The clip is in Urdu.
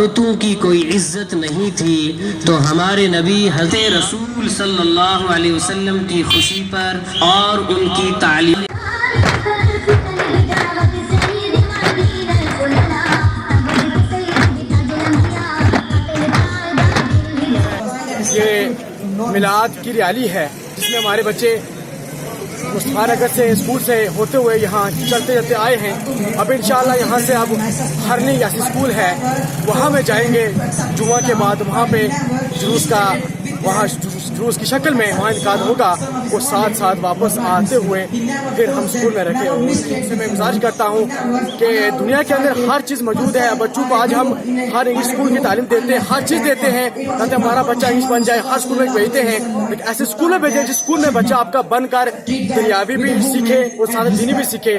عورتوں کی کوئی عزت نہیں تھی، تو ہمارے نبی حضرت رسول صلی اللہ علیہ وسلم کی خوشی پر اور ان کی تعلیم یہ میلاد کی ریالی ہے جس میں ہمارے بچے مصطفیٰ نگر سے اسکول سے ہوتے ہوئے یہاں چلتے چلتے آئے ہیں. اب انشاءاللہ یہاں سے اب ہرنی یاسی اسکول ہے وہاں میں جائیں گے جمعہ کے بعد. وہاں پہ جلوس کی شکل میں وہاں انعقاد ہوگا. وہ ساتھ ساتھ واپس آتے ہوئے پھر ہم اسکول میں رکھے. ان سے میں گزارش کرتا ہوں کہ دنیا کے اندر ہر چیز موجود ہے. بچوں کو آج ہم ہر انگلش اسکول کی تعلیم دیتے ہیں، ہر چیز دیتے ہیں تاکہ ہمارا بچہ انگلش بن جائے. ہر اسکول میں بھیجتے ہیں، لیکن ایسے اسکول میں بھیجیں جس اسکول میں بچہ آپ کا بن کر دنیاوی بھی سیکھے اور ساتھ دینی بھی سیکھے.